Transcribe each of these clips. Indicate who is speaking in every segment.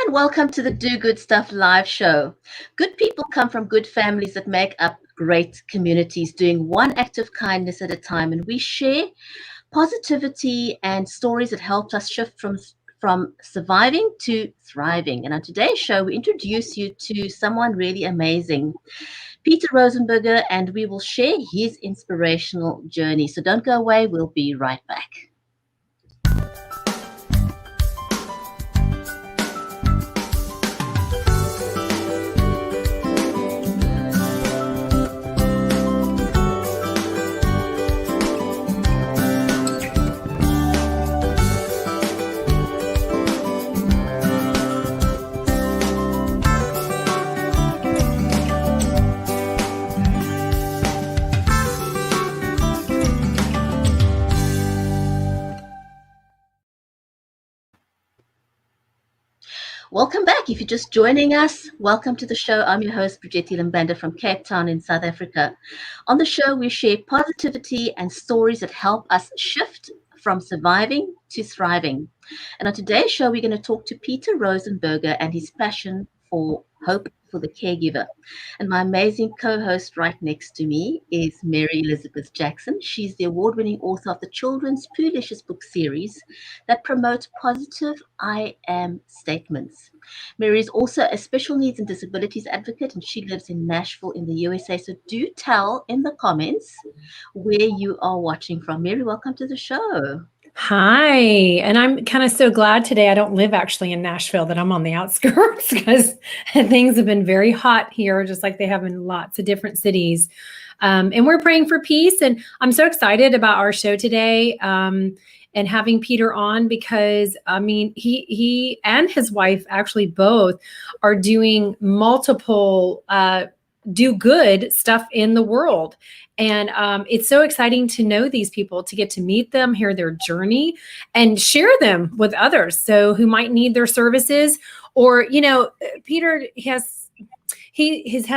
Speaker 1: and welcome to the Do Good Stuff live show. Good people come from good families that make up great communities, doing one act of kindness at a time, and we share positivity and stories that helped us shift from surviving to thriving. And on today's show, we introduce you to someone really amazing, Peter Rosenberger, and we will share his inspirational journey. So don't go away, we'll be right back. Welcome back. If you're just joining us, welcome to the show. I'm your host, Brigitte Lambanda from Cape Town in South Africa. On the show, we share positivity and stories that help us shift from surviving to thriving. And on today's show, we're going to talk to Peter Rosenberger and his passion for hope for the caregiver. And my amazing co-host right next to me is Mary Elizabeth Jackson. She's the award-winning author of the children's Poolicious book series that promotes positive I am statements. Mary is also a special needs and disabilities advocate, and she lives in Nashville in the USA. So do tell in the comments where you are watching from. Mary, welcome to the show.
Speaker 2: Hi, and I'm kind of so glad today I don't live actually in Nashville, that I'm on the outskirts, because things have been very hot here, just like they have in lots of different cities. And we're praying for peace. And I'm so excited about our show today and having Peter on, because I mean, he and his wife actually both are doing multiple do good stuff in the world. And it's so exciting to know these people, to get to meet them, hear their journey, and share them with others. So who might need their services, or, you know, Peter has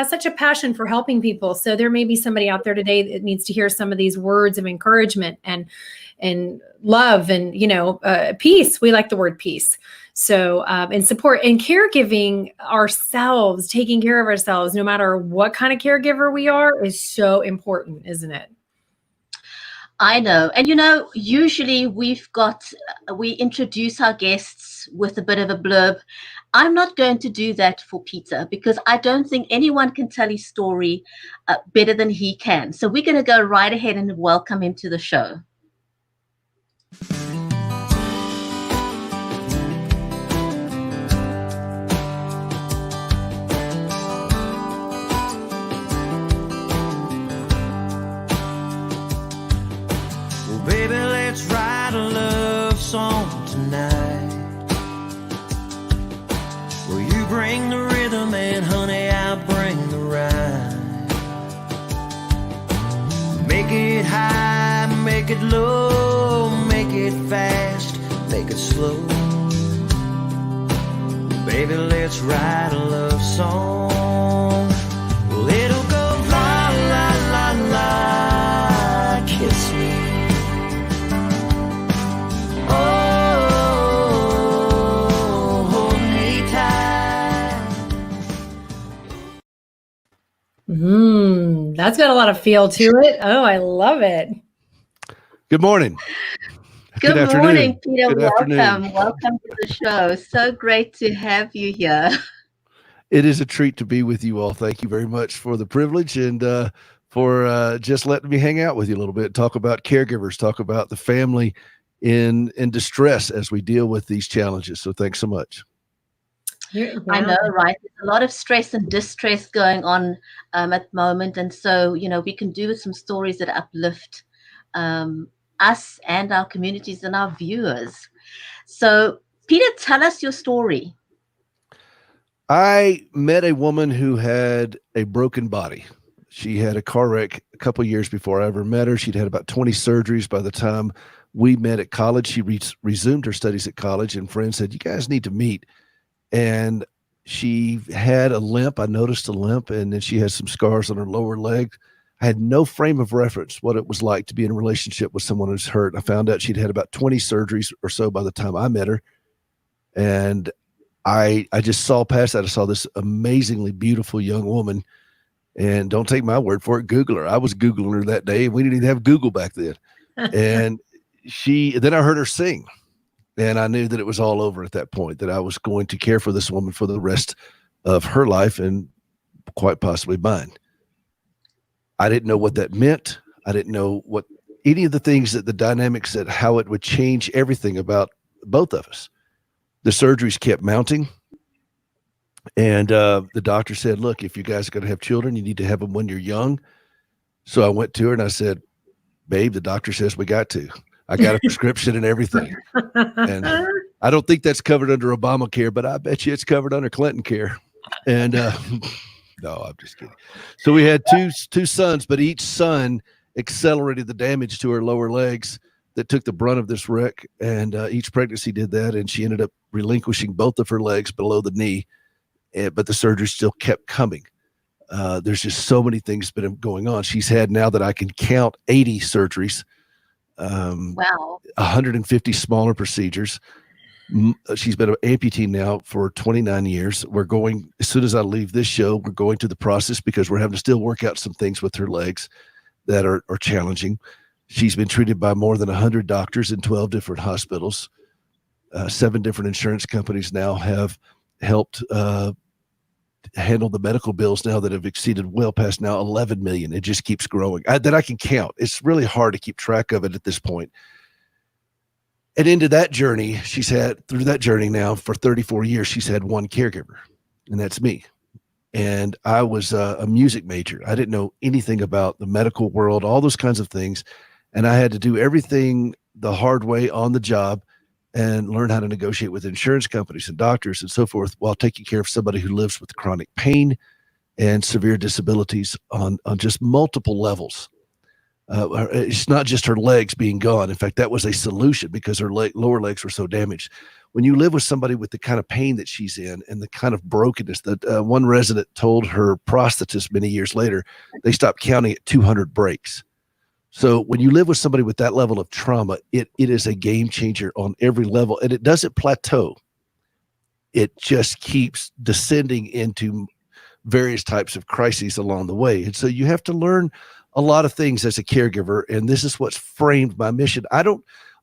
Speaker 2: such a passion for helping people. So there may be somebody out there today that needs to hear some of these words of encouragement and love and, you know, peace. We like the word peace. So, and support and caregiving ourselves, taking care of ourselves, no matter what kind of caregiver we are, is so important, isn't it?
Speaker 1: I know. And, you know, usually we introduce our guests with a bit of a blurb. I'm not going to do that for Peter, because I don't think anyone can tell his story better than he can. So we're going to go right ahead and welcome him to the show.
Speaker 3: Baby, let's write a love song tonight. Well, you bring the rhythm and honey, I'll bring the rhyme. Make it high, make it low, make it fast, make it slow. Baby, let's write a love song. Well, it'll go la la la la, kiss me.
Speaker 2: That's got a lot of feel to it. Oh, I love it.
Speaker 4: Good morning.
Speaker 1: Good morning, Peter.
Speaker 4: Good
Speaker 1: welcome.
Speaker 4: afternoon.
Speaker 1: Welcome to the show. So great to have you here.
Speaker 4: It is a treat to be with you all. Thank you very much for the privilege and for just letting me hang out with you a little bit, talk about caregivers, talk about the family in distress as we deal with these challenges. So thanks so much.
Speaker 1: I know, right? There's a lot of stress and distress going on at the moment. And so, you know, we can do with some stories that uplift us and our communities and our viewers. So, Peter, tell us your story.
Speaker 4: I met a woman who had a broken body. She had a car wreck a couple of years before I ever met her. She'd had about 20 surgeries by the time we met at college. She resumed her studies at college, and friends said, you guys need to meet. And she had a limp. I noticed a limp, and then she had some scars on her lower leg. I had no frame of reference what it was like to be in a relationship with someone who's hurt. I found out she'd had about 20 surgeries or so by the time I met her. And I just saw past that. I saw this amazingly beautiful young woman, and don't take my word for it. Google her. I was Googling her that day, and we didn't even have Google back then. And then I heard her sing, and I knew that it was all over at that point, that I was going to care for this woman for the rest of her life and quite possibly mine. I didn't know what that meant. I didn't know what any of the things, that the dynamics, that how it would change everything about both of us. The surgeries kept mounting. And the doctor said, look, if you guys are going to have children, you need to have them when you're young. So I went to her and I said, babe, the doctor says we got to. I got a prescription and everything. And I don't think that's covered under Obamacare, but I bet you it's covered under Clinton care. And no, I'm just kidding. So we had two sons, but each son accelerated the damage to her lower legs that took the brunt of this wreck. And each pregnancy did that. And she ended up relinquishing both of her legs below the knee. But the surgery still kept coming. There's just so many things been going on. She's had, now that I can count, 80 surgeries.
Speaker 1: Wow.
Speaker 4: 150 smaller procedures. She's been an amputee now for 29 years. We're going, as soon as I leave this show, we're going through the process because we're having to still work out some things with her legs that are challenging. She's been treated by more than 100 doctors in 12 different hospitals. 7 different insurance companies now have helped handle the medical bills now that have exceeded well past now 11 million. It just keeps growing. That I can count. It's really hard to keep track of it at this point. And into that journey, through that journey now for 34 years, she's had one caregiver, and that's me. And I was a music major. I didn't know anything about the medical world, all those kinds of things. And I had to do everything the hard way on the job and learn how to negotiate with insurance companies and doctors and so forth, while taking care of somebody who lives with chronic pain and severe disabilities on just multiple levels. It's not just her legs being gone. In fact, that was a solution because her lower legs were so damaged. When you live with somebody with the kind of pain that she's in and the kind of brokenness that one resident told her prosthetist many years later, they stopped counting at 200 breaks. So when you live with somebody with that level of trauma, it is a game changer on every level, and it doesn't plateau. It just keeps descending into various types of crises along the way. And so you have to learn a lot of things as a caregiver, and this is what's framed my mission.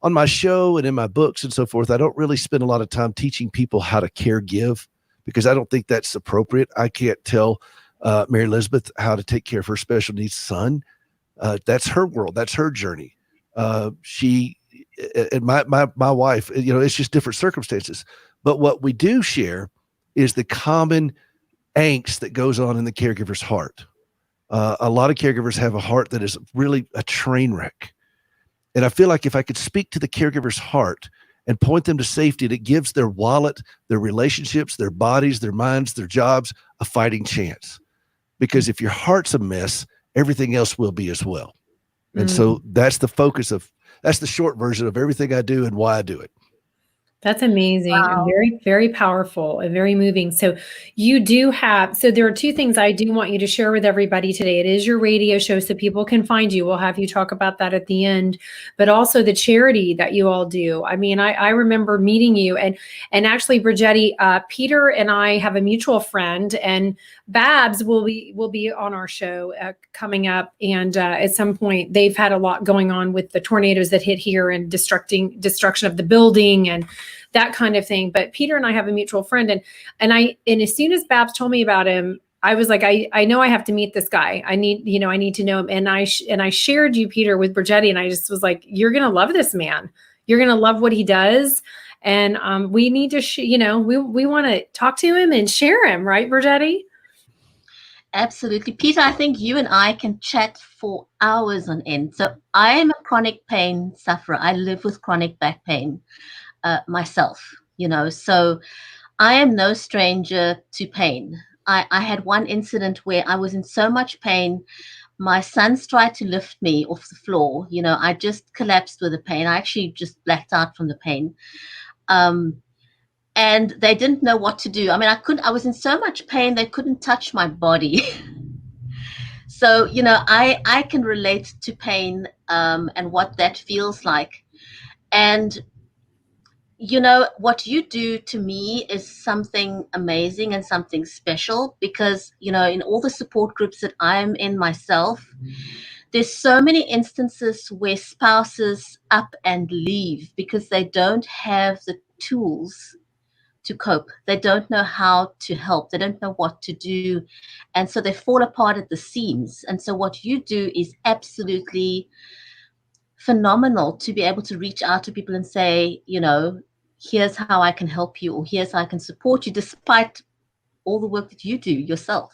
Speaker 4: On my show and in my books and so forth, I don't really spend a lot of time teaching people how to care give, because I don't think that's appropriate. I can't tell Mary Elizabeth how to take care of her special needs son. That's her world. That's her journey. She and my wife, it's just different circumstances. But what we do share is the common angst that goes on in the caregiver's heart. A lot of caregivers have a heart that is really a train wreck. And I feel like if I could speak to the caregiver's heart and point them to safety, it gives their wallet, their relationships, their bodies, their minds, their jobs a fighting chance. Because if your heart's a mess, everything else will be as well. And so that's the short version of everything I do and why I do it.
Speaker 2: That's amazing.
Speaker 1: Wow.
Speaker 2: And very, very powerful and very moving. So there are 2 things I do want you to share with everybody today. It is your radio show, so people can find you. We'll have you talk about that at the end, but also the charity that you all do. I mean, I remember meeting you and actually, Brigetti, Peter and I have a mutual friend, and Babs will be on our show coming up. And at some point, they've had a lot going on with the tornadoes that hit here and destruction of the building and that kind of thing. But Peter and I have a mutual friend, and as soon as Babs told me about him, I was like, I know I have to meet this guy. I need to know him. And I shared you, Peter, with Brigetti, and I just was like, you're gonna love this man. You're gonna love what he does. And we need to, we want to talk to him and share him, right, Brigetti?
Speaker 1: Absolutely. Peter, I think you and I can chat for hours on end. So I am a chronic pain sufferer. I live with chronic back pain myself, so I am no stranger to pain. I had one incident where I was in so much pain. My sons tried to lift me off the floor. I just collapsed with the pain. I actually just blacked out from the pain. And they didn't know what to do. I mean, I was in so much pain, they couldn't touch my body. So, I can relate to pain and what that feels like. And you know, what you do to me is something amazing and something special because, you know, in all the support groups that I'm in myself, there's so many instances where spouses up and leave because they don't have the tools to cope. They don't know how to help. They don't know what to do. And so they fall apart at the seams. And so what you do is absolutely phenomenal to be able to reach out to people and say, you know, here's how I can help you, or here's how I can support you, despite all the work that you do yourself.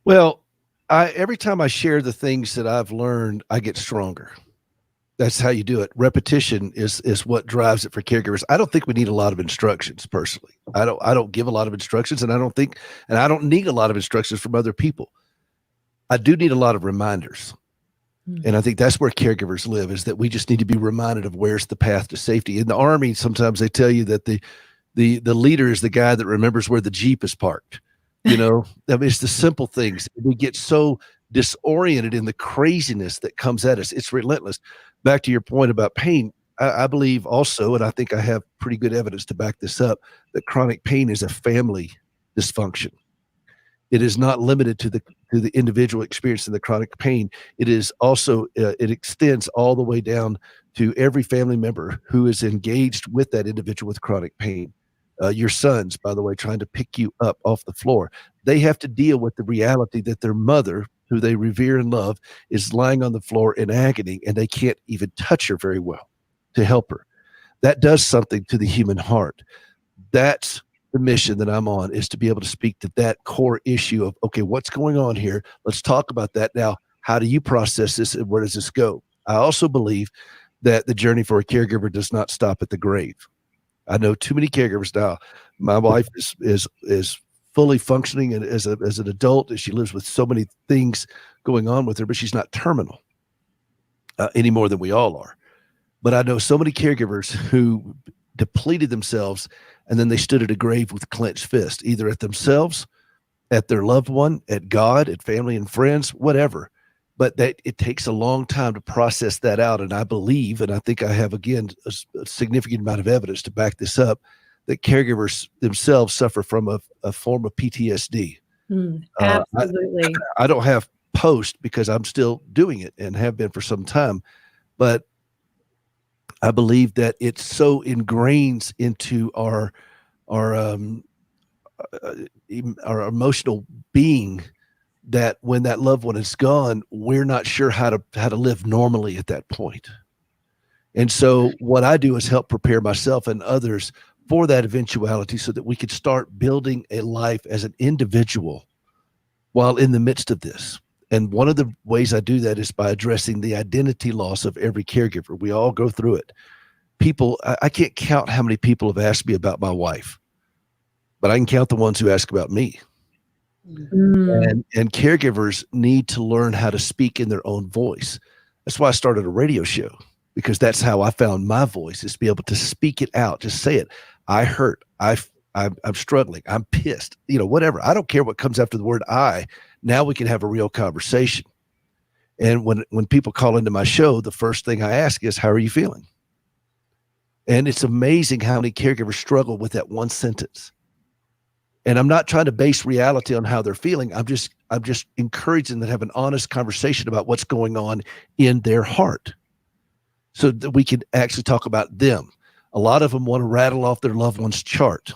Speaker 4: Well, every time I share the things that I've learned, I get stronger. That's how you do it. Repetition is what drives it for caregivers. I don't think we need a lot of instructions personally. I don't give a lot of instructions, and I don't need a lot of instructions from other people. I do need a lot of reminders. And I think that's where caregivers live, is that we just need to be reminded of where's the path to safety. In the Army, sometimes they tell you that the leader is the guy that remembers where the Jeep is parked. You know, I mean, it's the simple things. We get so disoriented in the craziness that comes at us. It's relentless. Back to your point about pain, I believe also, and I think I have pretty good evidence to back this up, that chronic pain is a family dysfunction. It is not limited to the individual experiencing the chronic pain. It is also it extends all the way down to every family member who is engaged with that individual with chronic pain. Your sons, by the way, trying to pick you up off the floor, they have to deal with the reality that their mother, who they revere and love, is lying on the floor in agony, and they can't even touch her very well to help her. That does something to the human heart. That's the mission that I'm on, is to be able to speak to that core issue of, okay, what's going on here? Let's talk about that. Now, how do you process this, and where does this go? I also believe that the journey for a caregiver does not stop at the grave. I know too many caregivers now. My wife is fully functioning and as an adult, as she lives with so many things going on with her, but she's not terminal any more than we all are. But I know so many caregivers who depleted themselves, and then they stood at a grave with clenched fist, either at themselves, at their loved one, at God, at family and friends, whatever. But that it takes a long time to process that out. And I believe, and I think I have, again, a significant amount of evidence to back this up, that caregivers themselves suffer from a form of PTSD.
Speaker 2: Absolutely.
Speaker 4: I don't have post because I'm still doing it and have been for some time. But I believe that it so ingrains into our emotional being that when that loved one is gone, we're not sure how to live normally at that point. And so what I do is help prepare myself and others for that eventuality, so that we could start building a life as an individual while in the midst of this. And one of the ways I do that is by addressing the identity loss of every caregiver. We all go through it. People, I can't count how many people have asked me about my wife, but I can count the ones who ask about me. And caregivers need to learn how to speak in their own voice. That's why I started a radio show, because that's how I found my voice, is to be able to speak it out, just say it. I hurt. I'm struggling. I'm pissed. You know, whatever. I don't care what comes after the word I. Now we can have a real conversation. And when people call into my show, the first thing I ask is, how are you feeling? And it's amazing how many caregivers struggle with that one sentence. And I'm not trying to base reality on how they're feeling. I'm just encouraging them to have an honest conversation about what's going on in their heart, so that we can actually talk about them. A lot of them want to rattle off their loved one's chart.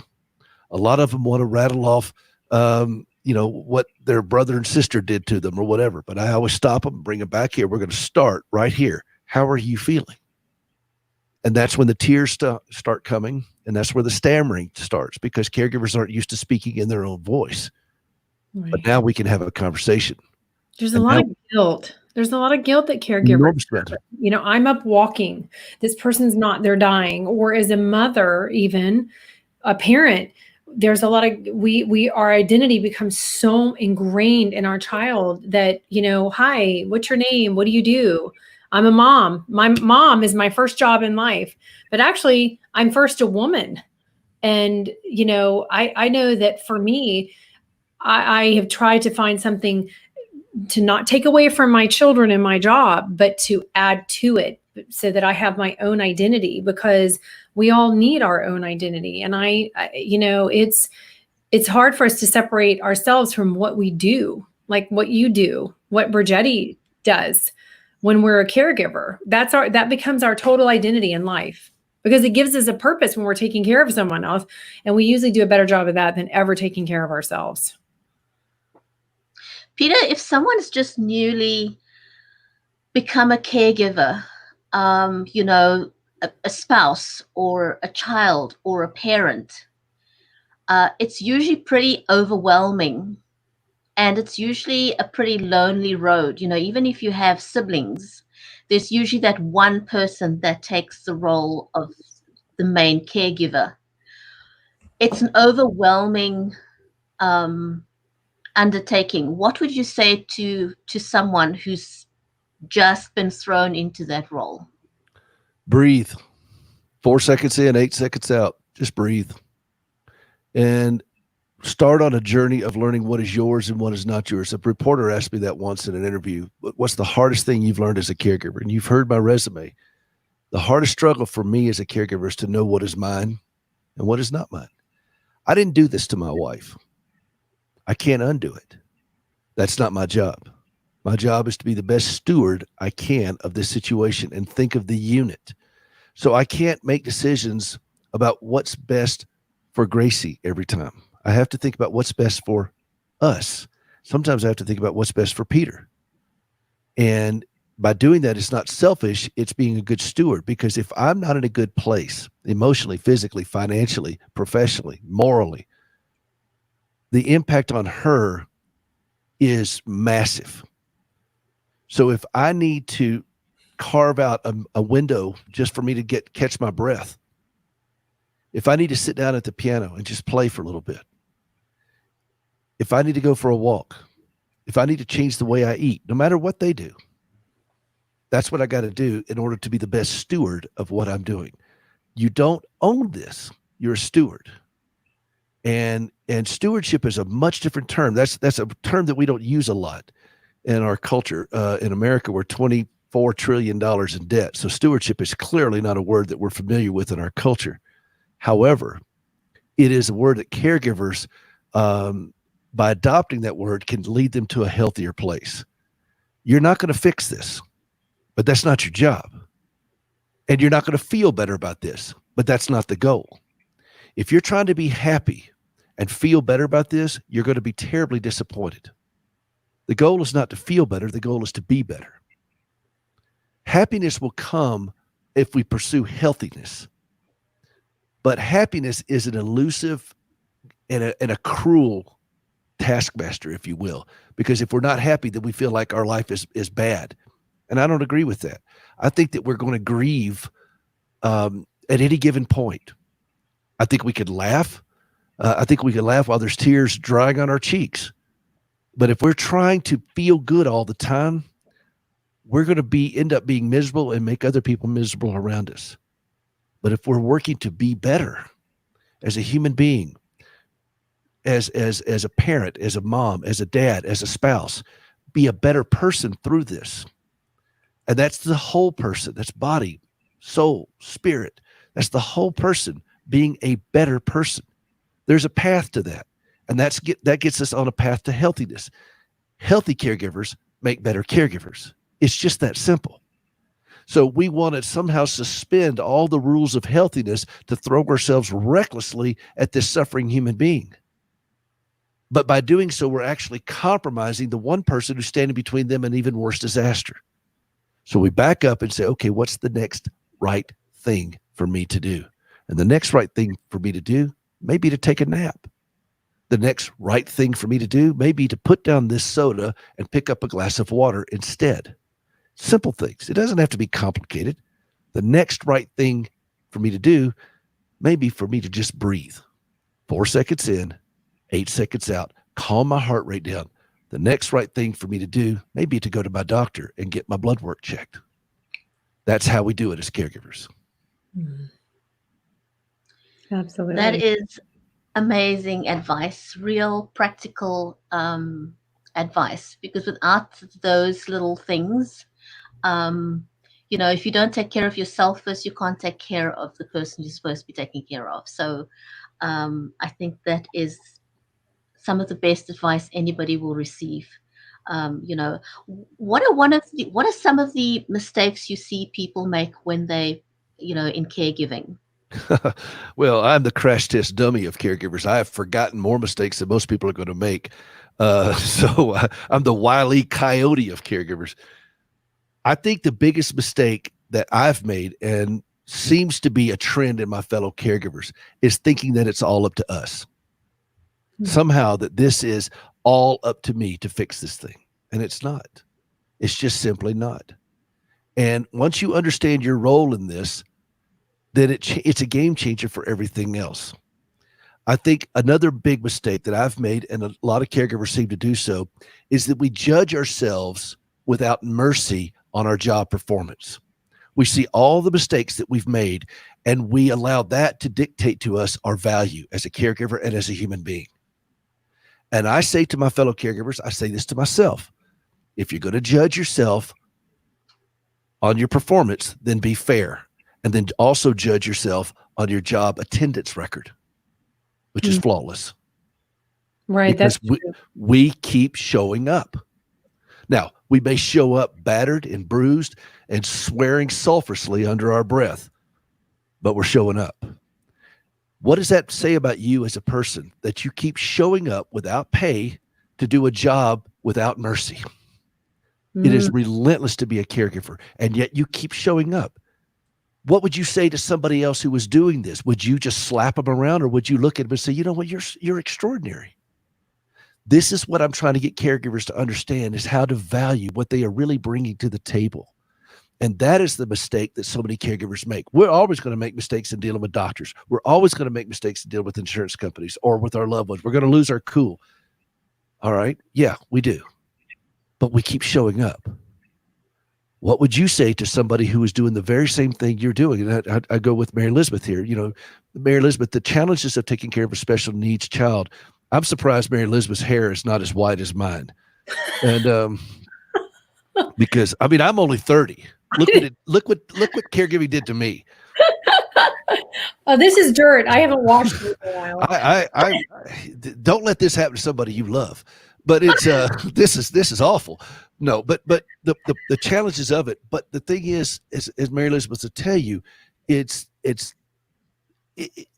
Speaker 4: A lot of them want to rattle off, what their brother and sister did to them or whatever. But I always stop them, bring them back here. We're going to start right here. How are you feeling? And that's when the tears start coming. And that's where the stammering starts, because caregivers aren't used to speaking in their own voice. Right. But now we can have a conversation.
Speaker 2: There's a lot of guilt. There's a lot of guilt that caregivers, I'm up walking. This person's not, they're dying. Or as a mother, even a parent, there's a lot of, our identity becomes so ingrained in our child that, hi, what's your name? What do you do? I'm a mom. My mom is my first job in life, but actually I'm first a woman. And, I know that for me, I have tried to find something to not take away from my children and my job, but to add to it so that I have my own identity, because We all need our own identity. And it's hard for us to separate ourselves from what we do, like what you do, what Brigetti does when we're a caregiver. That becomes our total identity in life, because it gives us a purpose when we're taking care of someone else. And we usually do a better job of that than ever taking care of ourselves.
Speaker 1: Peter, if someone's just newly become a caregiver, a spouse or a child or a parent, it's usually pretty overwhelming, and it's usually a pretty lonely road. Even if you have siblings, there's usually that one person that takes the role of the main caregiver. It's an overwhelming undertaking. What would you say to someone who's just been thrown into that role?
Speaker 4: Breathe. 4 seconds in, 8 seconds out. Just breathe. And start on a journey of learning what is yours and what is not yours. A reporter asked me that once in an interview. What's the hardest thing you've learned as a caregiver? And you've heard my resume. The hardest struggle for me as a caregiver is to know what is mine and what is not mine. I didn't do this to my wife. I can't undo it. That's not my job. My job is to be the best steward I can of this situation and think of the unit. So I can't make decisions about what's best for Gracie every time. I have to think about what's best for us. Sometimes I have to think about what's best for Peter. And by doing that, it's not selfish. It's being a good steward, because if I'm not in a good place, emotionally, physically, financially, professionally, morally, the impact on her is massive. So if I need to carve out a window just for me to catch my breath, if I need to sit down at the piano and just play for a little bit, if I need to go for a walk, if I need to change the way I eat, no matter what they do, that's what I got to do in order to be the best steward of what I'm doing. You don't own this. You're a steward. And stewardship is a much different term. That's a term that we don't use a lot in our culture. In America, we're $24 trillion in debt. So stewardship is clearly not a word that we're familiar with in our culture. However, it is a word that caregivers, by adopting that word, can lead them to a healthier place. You're not going to fix this, but that's not your job. And you're not going to feel better about this, but that's not the goal. If you're trying to be happy and feel better about this, you're going to be terribly disappointed. The goal is not to feel better. The goal is to be better. Happiness will come if we pursue healthiness. But happiness is an elusive and a cruel taskmaster, if you will, because if we're not happy, then we feel like our life is bad. And I don't agree with that. I think that we're going to grieve at any given point. I think we could laugh. I think we could laugh while there's tears drying on our cheeks. But if we're trying to feel good all the time, we're going to end up being miserable and make other people miserable around us. But if we're working to be better as a human being, as a parent, as a mom, as a dad, as a spouse, be a better person through this. And that's the whole person. That's body, soul, spirit. That's the whole person being a better person. There's a path to that. And that gets us on a path to healthiness. Healthy caregivers make better caregivers. It's just that simple. So we want to somehow suspend all the rules of healthiness to throw ourselves recklessly at this suffering human being. But by doing so, we're actually compromising the one person who's standing between them and even worse disaster. So we back up and say, okay, what's the next right thing for me to do? And the next right thing for me to do may be to take a nap. The next right thing for me to do may be to put down this soda and pick up a glass of water instead. Simple things. It doesn't have to be complicated. The next right thing for me to do may be for me to just breathe. 4 seconds in, 8 seconds out, calm my heart rate down. The next right thing for me to do may be to go to my doctor and get my blood work checked. That's how we do it as caregivers.
Speaker 2: Absolutely.
Speaker 1: That is amazing advice, real practical advice, because without those little things, if you don't take care of yourself first, you can't take care of the person you're supposed to be taking care of. So I think that is some of the best advice anybody will receive. What are some of the mistakes you see people make when they, in caregiving?
Speaker 4: Well, I'm the crash test dummy of caregivers. I have forgotten more mistakes than most people are going to make. I'm the Wile E. Coyote of caregivers. I think the biggest mistake that I've made, and seems to be a trend in my fellow caregivers, is thinking that it's all up to us. Somehow that this is all up to me to fix this thing. And it's not. It's just simply not. And once you understand your role in this, then it's a game changer for everything else. I think another big mistake that I've made, and a lot of caregivers seem to do so, is that we judge ourselves without mercy on our job performance. We see all the mistakes that we've made, and we allow that to dictate to us our value as a caregiver and as a human being. And I say to my fellow caregivers, I say this to myself: if you're going to judge yourself on your performance, then be fair. And then also judge yourself on your job attendance record, which is flawless.
Speaker 2: Right.
Speaker 4: Because
Speaker 2: That's true.
Speaker 4: we keep showing up. Now, we may show up battered and bruised and swearing sulfurously under our breath, but we're showing up. What does that say about you as a person, that you keep showing up without pay to do a job without mercy? It is relentless to be a caregiver, and yet you keep showing up. What would you say to somebody else who was doing this? Would you just slap them around, or would you look at them and say, you know what, you're extraordinary? This is what I'm trying to get caregivers to understand, is how to value what they are really bringing to the table. And that is the mistake that so many caregivers make. We're always going to make mistakes in dealing with doctors. We're always going to make mistakes in dealing with insurance companies or with our loved ones. We're going to lose our cool. All right. Yeah, we do. But we keep showing up. What would you say to somebody who is doing the very same thing you're doing? And I go with Mary Elizabeth here. Mary Elizabeth, the challenges of taking care of a special needs child. I'm surprised Mary Elizabeth's hair is not as white as mine. And because I'm only 30. Look what caregiving did to me.
Speaker 2: Oh, this is dirt. I haven't washed it in a while.
Speaker 4: I don't let this happen to somebody you love. But it's this is awful. No, but the challenges of it. But the thing is, as Mary Elizabeth will tell you,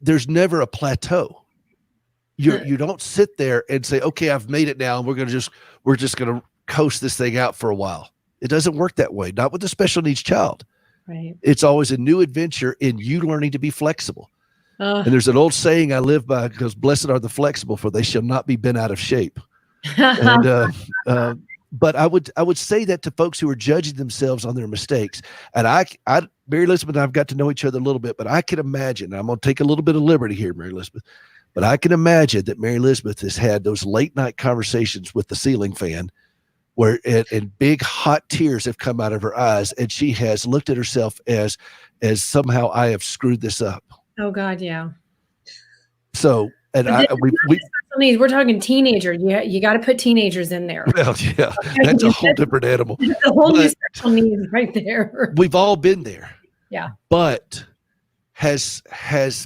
Speaker 4: there's never a plateau. You don't sit there and say, okay, I've made it now, and we're just gonna coast this thing out for a while. It doesn't work that way. Not with a special needs child.
Speaker 2: Right.
Speaker 4: It's always a new adventure in you learning to be flexible. And there's an old saying I live by, because blessed are the flexible, for they shall not be bent out of shape. And but I would say that to folks who are judging themselves on their mistakes. And Mary Elizabeth and I've got to know each other a little bit, but I can imagine, I'm going to take a little bit of liberty here, Mary Elizabeth, but I can imagine that Mary Elizabeth has had those late night conversations with the ceiling fan where and big hot tears have come out of her eyes, and she has looked at herself as somehow I have screwed this up.
Speaker 2: Oh God, yeah.
Speaker 4: So, and
Speaker 2: we're talking teenagers. You got to put teenagers in there.
Speaker 4: Well, yeah, that's a whole different animal.
Speaker 2: That's a whole new special needs right there.
Speaker 4: We've all been there.
Speaker 2: Yeah.
Speaker 4: But has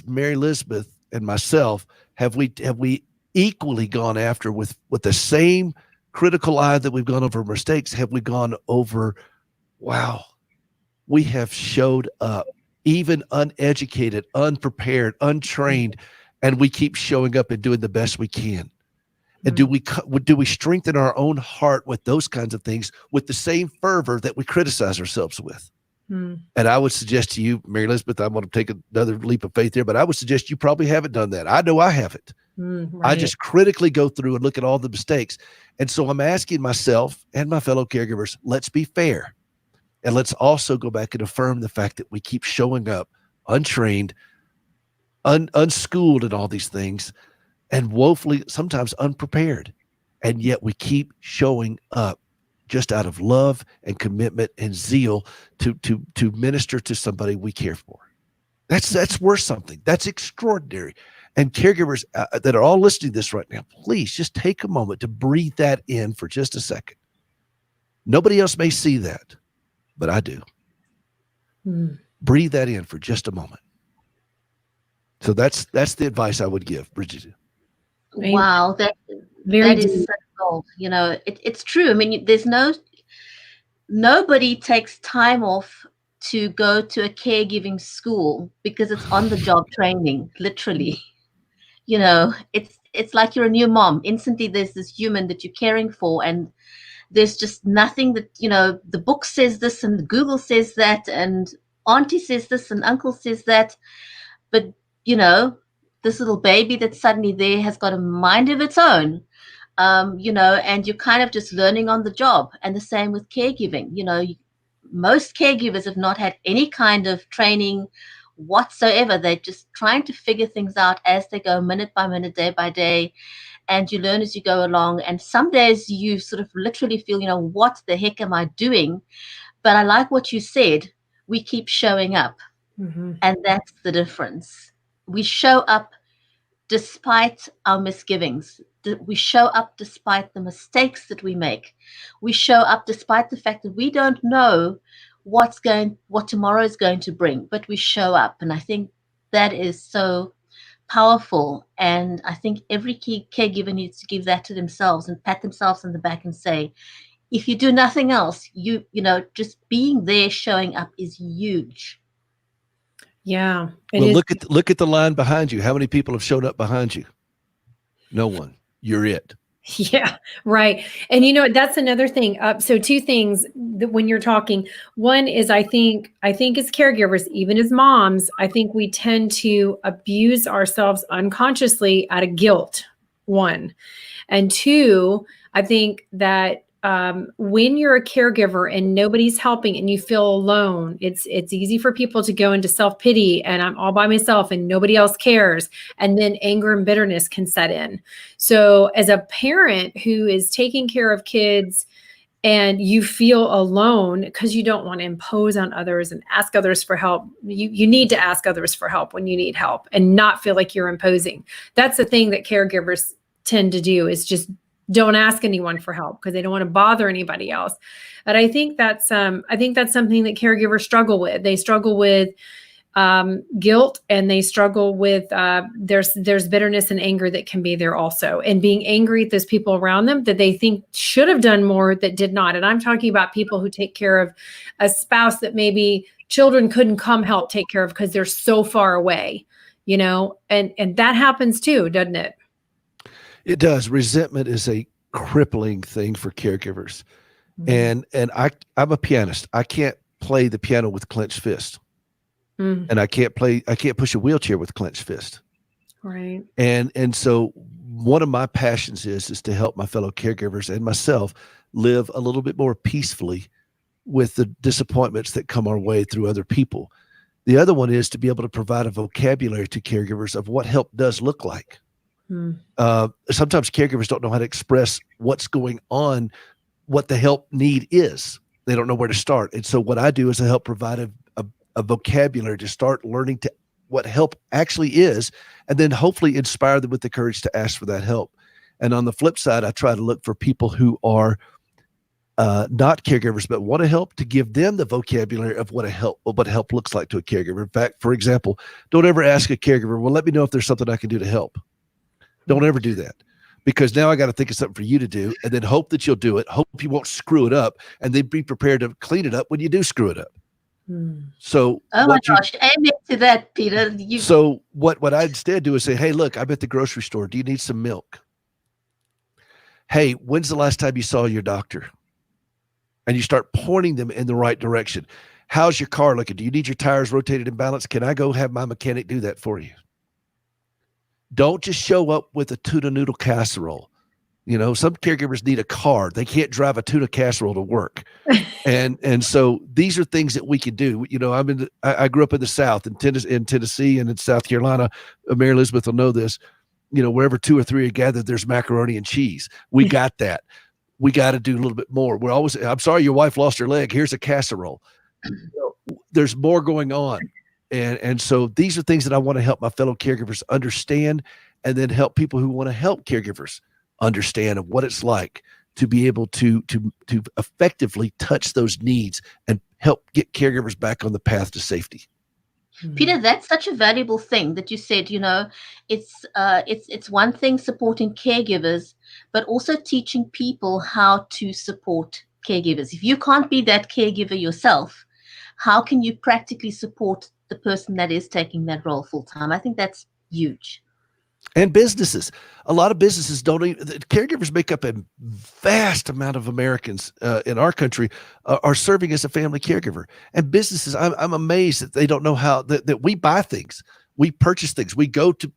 Speaker 4: Mary Elizabeth and myself, have we equally gone after with the same critical eye that we've gone over mistakes? Have we gone over, wow, we have showed up, even uneducated, unprepared, untrained, and we keep showing up and doing the best we can? And do we strengthen our own heart with those kinds of things with the same fervor that we criticize ourselves with? And I would suggest to you, Mary Elizabeth, I'm going to take another leap of faith there, but I would suggest you probably haven't done that. I know I haven't.
Speaker 2: Right.
Speaker 4: I just critically go through and look at all the mistakes. And so I'm asking myself and my fellow caregivers, let's be fair. And let's also go back and affirm the fact that we keep showing up untrained, unschooled in all these things, and woefully sometimes unprepared. And yet we keep showing up just out of love and commitment and zeal to minister to somebody we care for. That's worth something. That's extraordinary. And caregivers that are all listening to this right now, please just take a moment to breathe that in for just a second. Nobody else may see that, but I do. Breathe that in for just a moment. So that's the advice I would give, Bridget.
Speaker 1: Wow,
Speaker 2: Very
Speaker 1: that is
Speaker 2: deep.
Speaker 1: so gold. You know, it's true. I mean, there's nobody takes time off to go to a caregiving school because it's on the job training, literally. You know, it's like you're a new mom. Instantly there's this human that you're caring for, and there's just nothing that, you know, the book says this and Google says that and auntie says this and uncle says that. But, you know, this little baby that's suddenly there has got a mind of its own. You know, and you're kind of just learning on the job. And the same with caregiving. You know, most caregivers have not had any kind of training whatsoever. They're just trying to figure things out as they go, minute by minute, day by day. And you learn as you go along. And some days you sort of literally feel, you know, what the heck am I doing? But I like what you said. We keep showing up. And that's the difference. We show up despite our misgivings. We show up despite the mistakes that we make. We show up despite the fact that we don't know what tomorrow is going to bring, but we show up. And I think that is so powerful. And I think every caregiver needs to give that to themselves and pat themselves on the back and say, if you do nothing else, you know, just being there, showing up is huge.
Speaker 2: Yeah.
Speaker 4: Well, look at the line behind you. How many people have shown up behind you? No one. You're it.
Speaker 2: Yeah, right. And you know, that's another thing. So two things that when you're talking, one is I think as caregivers, even as moms, I think we tend to abuse ourselves unconsciously out of guilt, one. And two, I think that when you're a caregiver and nobody's helping and you feel alone, it's easy for people to go into self-pity and I'm all by myself and nobody else cares. And then anger and bitterness can set in. So as a parent who is taking care of kids and you feel alone because you don't want to impose on others and ask others for help, you need to ask others for help when you need help and not feel like you're imposing. That's the thing that caregivers tend to do, is just don't ask anyone for help because they don't want to bother anybody else. But I think that's something that caregivers struggle with. They struggle with guilt, and they struggle with there's bitterness and anger that can be there also, and being angry at those people around them that they think should have done more that did not. And I'm talking about people who take care of a spouse that maybe children couldn't come help take care of because they're so far away, you know, and that happens too, doesn't it?
Speaker 4: It does. Resentment is a crippling thing for caregivers. And I'm a pianist. I can't play the piano with clenched fist. And I can't push a wheelchair with clenched fist.
Speaker 2: Right.
Speaker 4: And so one of my passions is to help my fellow caregivers and myself live a little bit more peacefully with the disappointments that come our way through other people. The other one is to be able to provide a vocabulary to caregivers of what help does look like. Sometimes caregivers don't know how to express what's going on, what the help need is. They don't know where to start. And so what I do is I help provide a vocabulary to start learning to what help actually is, and then hopefully inspire them with the courage to ask for that help. And on the flip side, I try to look for people who are not caregivers but want to help, to give them the vocabulary of what help looks like to a caregiver. In fact, for example, don't ever ask a caregiver, well, let me know if there's something I can do to help. Don't ever do that, because now I got to think of something for you to do, and then hope that you'll do it. Hope you won't screw it up, and then be prepared to clean it up when you do screw it up. So,
Speaker 1: oh my gosh, amen to that, Peter.
Speaker 4: So what I instead do is say, hey, look, I'm at the grocery store. Do you need some milk? Hey, when's the last time you saw your doctor? And you start pointing them in the right direction. How's your car looking? Do you need your tires rotated and balanced? Can I go have my mechanic do that for you? Don't just show up with a tuna noodle casserole. You know, some caregivers need a car. They can't drive a tuna casserole to work. And so these are things that we can do. You know, I grew up in the South, in Tennessee and in South Carolina. Mary Elizabeth will know this. You know, wherever two or three are gathered, there's macaroni and cheese. We got that. We got to do a little bit more. We're always, I'm sorry, your wife lost her leg. Here's a casserole. There's more going on. And so these are things that I want to help my fellow caregivers understand, and then help people who want to help caregivers understand of what it's like to be able to effectively touch those needs and help get caregivers back on the path to safety.
Speaker 1: Peter, that's such a valuable thing that you said. It's one thing supporting caregivers, but also teaching people how to support caregivers. If you can't be that caregiver yourself, how can you practically support the person that is taking that role full time? I think that's huge.
Speaker 4: And businesses. A lot of businesses don't even, caregivers make up a vast amount of Americans in our country are serving as a family caregiver. And businesses, I'm amazed that they don't know how, that we buy things, we purchase things, we go to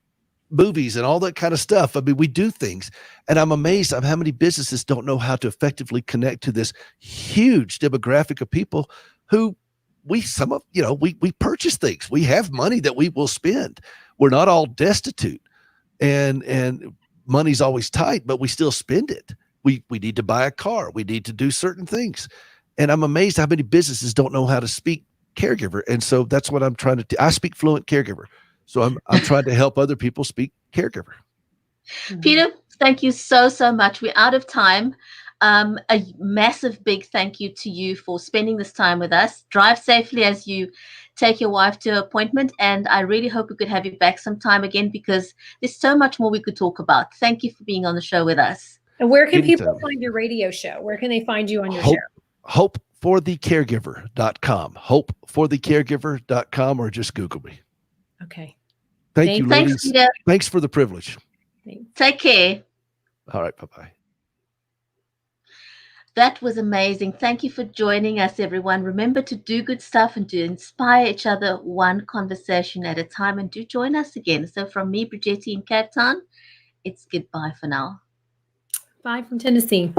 Speaker 4: movies and all that kind of stuff. I mean, we do things. And I'm amazed at how many businesses don't know how to effectively connect to this huge demographic of people who we purchase things. We have money that we will spend. We're not all destitute. And money's always tight, but we still spend it. We need to buy a car. We need to do certain things. And I'm amazed how many businesses don't know how to speak caregiver. And so that's what I'm trying to do. I speak fluent caregiver. So I'm trying to help other people speak caregiver.
Speaker 1: Peter, thank you so much. We're out of time. A massive big thank you to you for spending this time with us. Drive safely as you take your wife to her appointment, and I really hope we could have you back sometime again, because there's so much more we could talk about. Thank you for being on the show with us.
Speaker 2: And where can
Speaker 4: Anytime.
Speaker 2: people find your radio show? Where can they find you on your
Speaker 4: Hope,
Speaker 2: show?
Speaker 4: hopeforthecaregiver.com, hopeforthecaregiver.com, or just Google me.
Speaker 2: Okay.
Speaker 4: Thank you,
Speaker 1: Thanks,
Speaker 4: ladies.
Speaker 1: Peter.
Speaker 4: Thanks for the privilege.
Speaker 1: Take care.
Speaker 4: All right. Bye-bye.
Speaker 1: That was amazing. Thank you for joining us, everyone. Remember to do good stuff and to inspire each other one conversation at a time. And do join us again. So from me, Brigetti in Cape Town, it's goodbye for now.
Speaker 2: Bye from Tennessee.